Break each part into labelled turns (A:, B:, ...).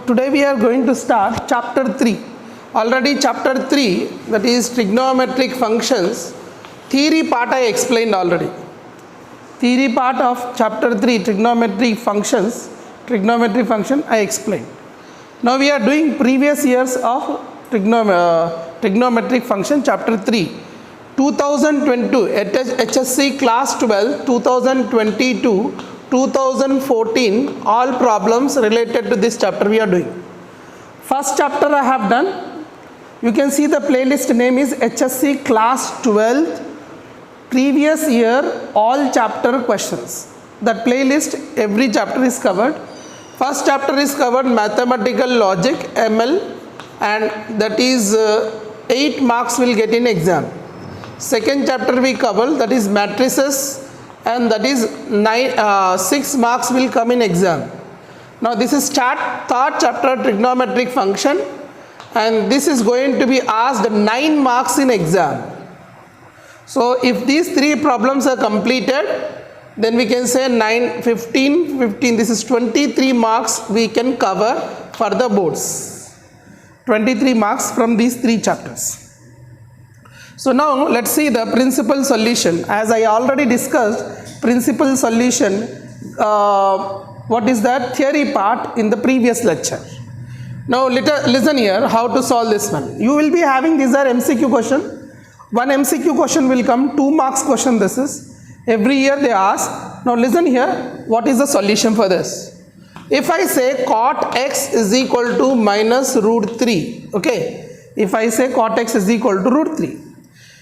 A: today we are going to start chapter 3. Already chapter 3, that is trigonometric functions, theory part I explained already. Theory part of chapter 3, trigonometric function I explained. Now we are doing previous years of trigonometric function chapter 3. 2022 HSC class 12, 2022, 2014, all problems related to this chapter we are doing. First chapter I have done. You can see the playlist name is HSC class 12 previous year all chapter questions. That playlist, every chapter is covered. First chapter is covered mathematical logic ML, and that is 8 marks will get in exam. Second chapter we cover, that is matrices, and that is 6 marks will come in exam. Now this is third chapter trigonometric function, and this is going to be asked 9 marks in exam. So if these 3 problems are completed, then we can say 9, 15, this is 23 marks we can cover for the boards. 23 marks from these 3 chapters. So now let's see the principal solution. As I already discussed, principal solution, what is that theory part in the previous lecture. Now listen here how to solve this one. You will be having, these are MCQ question. One MCQ question will come, 2 marks question this is. Every year they ask. Now listen here, what is the solution for this? If I say cot x is equal to minus root 3, okay. If I say cot x is equal to root 3.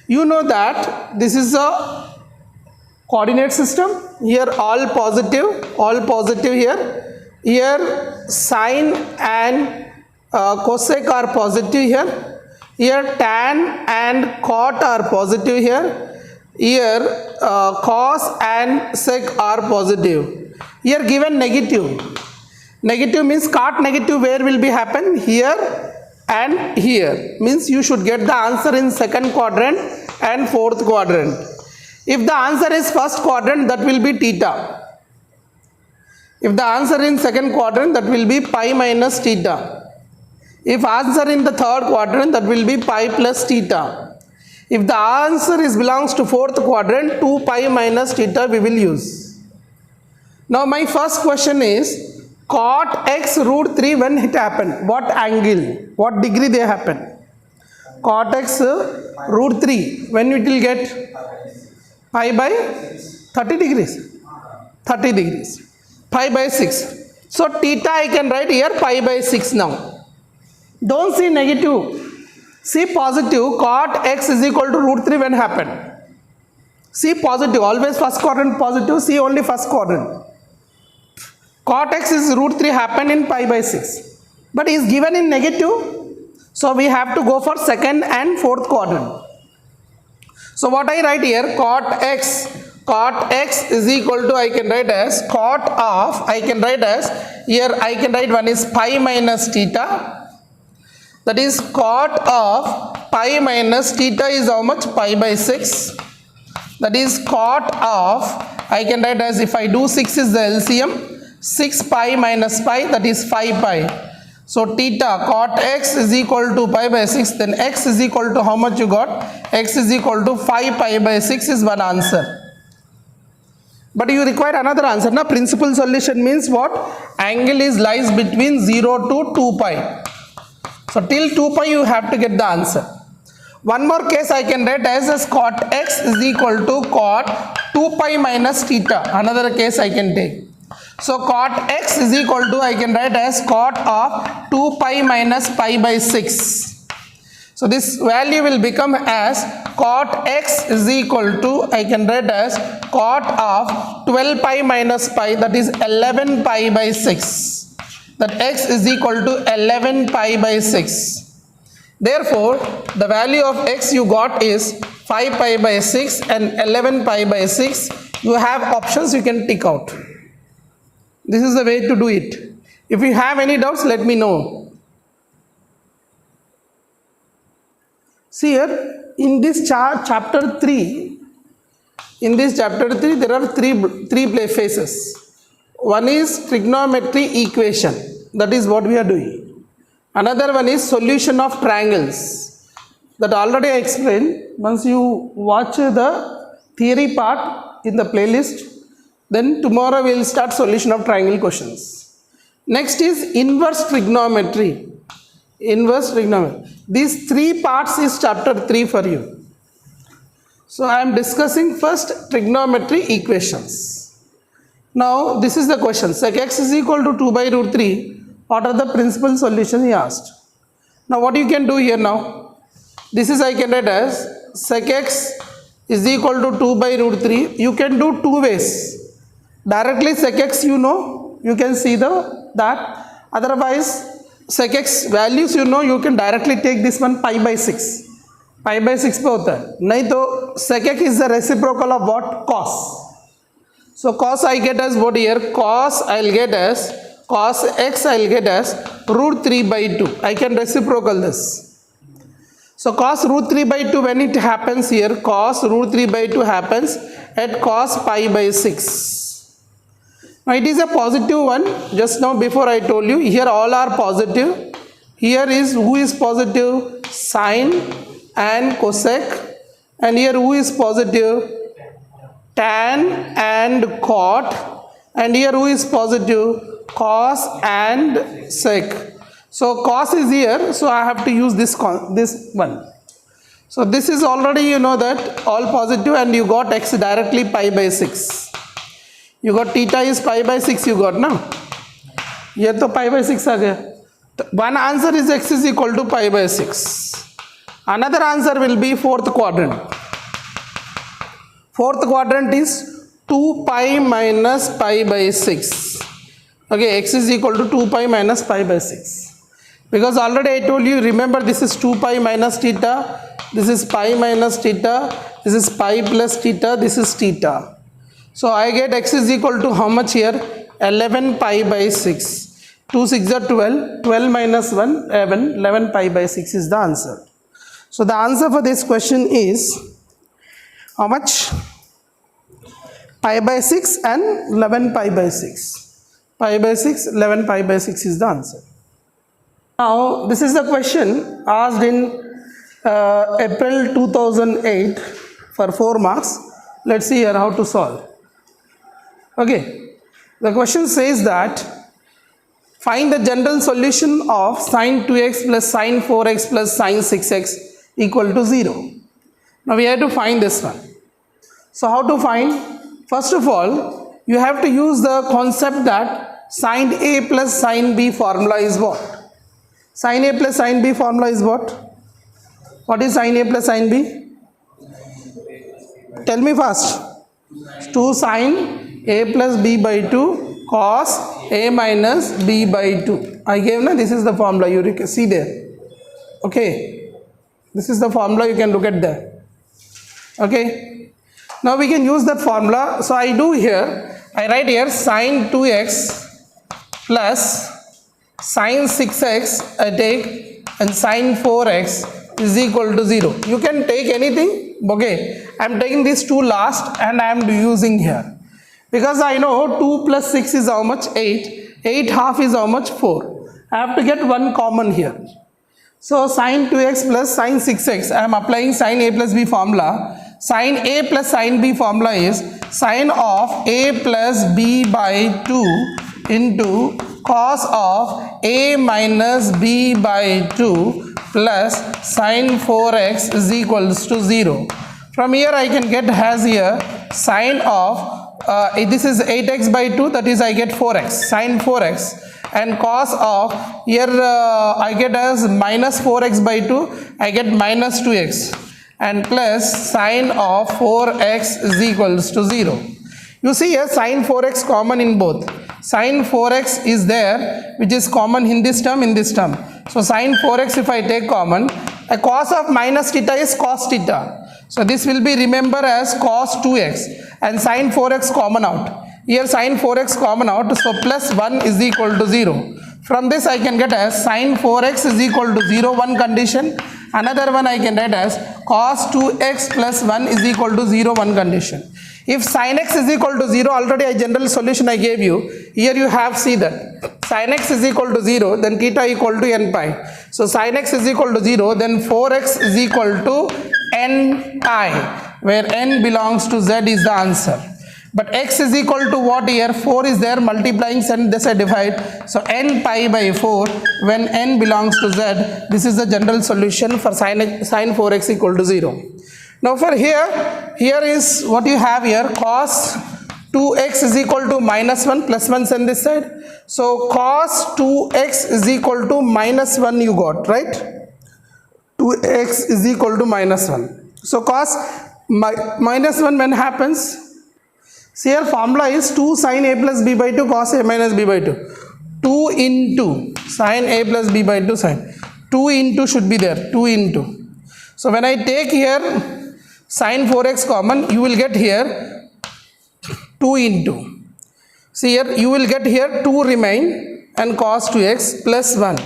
A: You know that this is a coordinate system. Here all positive here. Here sine and cosec are positive here. Here tan and cot are positive here. Here cos and sec are positive. Here given negative. Negative means cot negative where will be happen? Here and here. Means you should get the answer in second quadrant and fourth quadrant. If the answer is first quadrant, that will be theta. If the answer in second quadrant, that will be pi minus theta. If answer in the third quadrant, that will be pi plus theta. If the answer belongs to fourth quadrant, 2 pi minus theta we will use. Now my first question is, cot x root 3 when it happened? What angle? What degree they happen? Cot x root 3, when it will get? Pi by 30 degrees. 30 degrees. Pi by 6. So theta I can write here pi by 6 now. Don't see negative. See positive. Cot x is equal to root 3 when happened. See positive. Always first quadrant positive. See only first quadrant. Cot x is root 3 happened in pi by 6. But is given in negative. So we have to go for second and fourth quadrant. So what I write here, cot x is equal to, I can write as cot of, I can write as, here I can write one is pi minus theta. That is cot of pi minus theta is how much? Pi by 6. That is cot of, I can write as, if I do 6 is the LCM, 6 pi minus pi, that is 5 pi. So theta cot x is equal to pi by 6, then x is equal to how much you got? X is equal to 5 pi by 6 is one answer. But you require another answer. Now principal solution means what? Angle lies between 0 to 2 pi. So till 2 pi you have to get the answer. One more case I can write as cot x is equal to cot 2 pi minus theta. Another case I can take. So cot x is equal to, I can write as cot of 2 pi minus pi by 6. So this value will become as cot x is equal to, I can write as cot of 12 pi minus pi, that is 11 pi by 6. That x is equal to 11 pi by 6. Therefore, the value of x you got is 5 pi by 6 and 11 pi by 6. You have options you can tick out. This is the way to do it. If you have any doubts, let me know. See here, in this chapter 3, there are three phases. One is trigonometry equation. That is what we are doing. Another one is solution of triangles. That already I explained. Once you watch the theory part in the playlist, then tomorrow we will start solution of triangle questions. Next is inverse trigonometry. Inverse trigonometry. These three parts is chapter 3 for you. So I am discussing first trigonometry equations. Now this is the question. Sec x is equal to 2 by root 3. What are the principal solutions he asked? Now what you can do here now? This is I can write as sec x is equal to 2 by root 3. You can do two ways. Directly sec x you know, you can see that. Otherwise sec x values you know, you can directly take this one pi by 6. Pi by 6 पे होता है. नहीं तो sec x is the reciprocal of what? Cos. So cos I get as what here? Cos I'll get as cos x I'll get as root 3 by 2. I can reciprocal this. So cos root 3 by 2 when it happens here, cos root 3 by 2 happens at cos pi by 6. Now it is a positive one. Just now before I told you, here all are positive. Here is who is positive? Sine and cosec. And here who is positive? Tan and cot. And here who is positive? Cos and sec. So cos is here, so I have to use this one. So this is already you know that all positive, and you got x directly pi by 6. You got theta is pi by 6 you got now. ये तो pi by 6 आ गया. One answer is x is equal to pi by 6. Another answer will be fourth quadrant. Fourth quadrant is 2 pi minus pi by 6. Okay, x is equal to 2 pi minus pi by 6. Because already I told you, remember this is 2 pi minus theta, this is pi minus theta, this is pi plus theta, this is theta. So I get x is equal to how much here? 11 pi by 6. 2 6 are 12, 12 minus 1, 11 pi by 6 is the answer. So the answer for this question is how much? Pi by 6 and 11 pi by 6. Pi by 6, 11 pi by 6 is the answer. Now this is the question asked in April 2008 for 4 marks. Let's see here how to solve. Okay, the question says that find the general solution of sine 2x plus sine 4x plus sine 6x equal to 0. Now we have to find this one. So how to find? First of all, you have to use the concept that sine A plus sine B formula is what? Sine A plus sine B formula is what? What is sine A plus sine B? Tell me fast. 2 sine A plus B by 2 cos A minus B by 2. I gave na, this is the formula, you can see there. Okay, this is the formula, you can look at there. Okay, now we can use that formula. So I do here, I write here sine 2x plus sine 6x I take, and sine 4x is equal to 0. You can take anything. Okay, I am taking these two last and I am using here. Because I know 2 plus 6 is how much? 8. 8 half is how much? 4. I have to get one common here. So sine 2x plus sine 6x, I am applying sine A plus B formula. Sine A plus sine B formula is sine of A plus B by 2 into cos of A minus B by 2 plus sine 4x is equals to 0. From here I can get as here sine of this is 8x by 2, that is I get 4x, sine 4x, and cos of here I get as minus 4x by 2, I get minus 2x, and plus sine of 4x is equals to 0. You see here sine 4x common in both. Sine 4x is there, which is common in this term, in this term. So sine 4x if I take common, a cos of minus theta is cos theta. So this will be remember as cos 2x, and sine 4x common out. Here sine 4x common out, so plus 1 is equal to 0. From this I can get as sine 4x is equal to 0, one condition. Another one I can write as cos 2x plus 1 is equal to 0, one condition. If sin x is equal to 0, already a general solution I gave you. Here you have, see that sin x is equal to 0, then theta equal to n pi. So sin x is equal to 0, then 4x is equal to n pi, where n belongs to z is the answer. But x is equal to what here? 4 is there, multiplying and this I divide. So n pi by 4 when n belongs to z. This is the general solution for sin 4x equal to 0. Now for here is what you have here, cos 2x is equal to minus 1 plus 1 on this side. So cos 2x is equal to minus 1 you got, right? 2x is equal to minus 1. So cos minus 1 when happens? See here formula is 2 sin a plus b by 2 cos a minus b by 2. 2 into sin a plus b by 2 sin. 2 into should be there, 2 into. So when I take here sin 4x common, you will get here 2 into. See here you will get here 2 remain and cos 2x plus 1.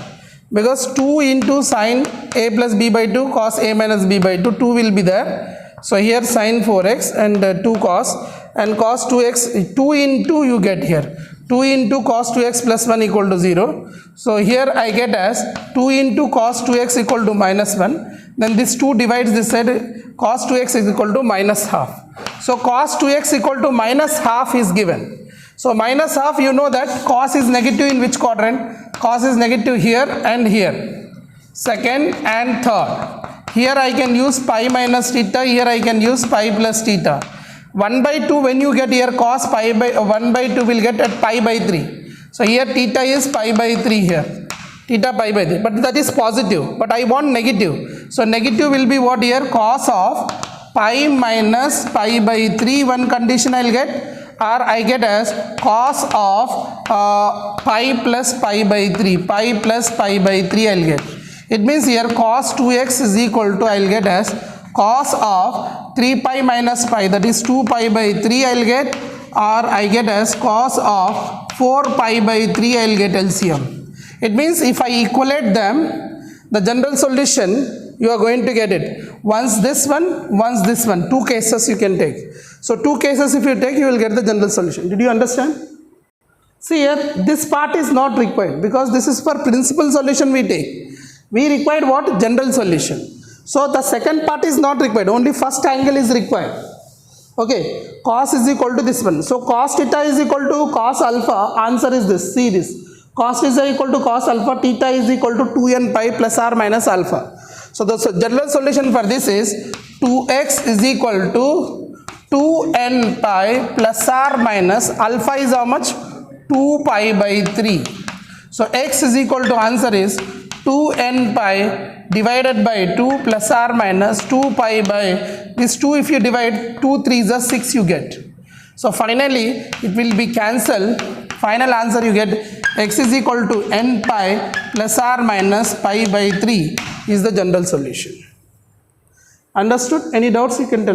A: Because 2 into sin a plus b by 2 cos a minus b by 2, 2 will be there. So here sin 4x and 2 cos and cos 2x, 2 into you get here. 2 into cos 2x plus 1 equal to 0. So here I get as 2 into cos 2x equal to minus 1. Then this 2 divides this side, cos 2x is equal to minus half. So cos 2x equal to minus half is given. So minus half, you know that cos is negative in which quadrant? Cos is negative here and here. Second and third. Here I can use pi minus theta, here I can use pi plus theta. 1 by 2 when you get here cos pi by 1 by 2 will get at pi by 3. So here theta is pi by 3 here. Theta pi by 3. But that is positive. But I want negative. So negative will be what here? Cos of pi minus pi by 3. One condition I will get. Or I get as cos of pi plus pi by 3. Pi plus pi by 3 I will get. It means here cos 2x is equal to, I will get as cos of 3 pi minus pi, that is 2 pi by 3 I will get, or I get as cos of 4 pi by 3 I will get LCM. It means if I equate them, the general solution you are going to get it. Once this one, 2 cases you can take. So 2 cases if you take, you will get the general solution. Did you understand? See here, this part is not required because this is for principal solution we take. We required what? General solution. So the second part is not required, only first angle is required. Okay, cos is equal to this one. So cos theta is equal to cos alpha, answer is this, see this. Cos theta equal to cos alpha, theta is equal to 2n pi plus or minus alpha. So the general solution for this is 2x is equal to 2n pi plus or minus alpha is how much? 2 pi by 3. So x is equal to, answer is 2n pi divided by 2 plus or minus 2 pi by this 2, if you divide 2 3s are 6 you get. So finally it will be cancelled. Final answer you get x is equal to n pi plus or minus pi by 3 is the general solution. Understood? Any doubts you can tell me.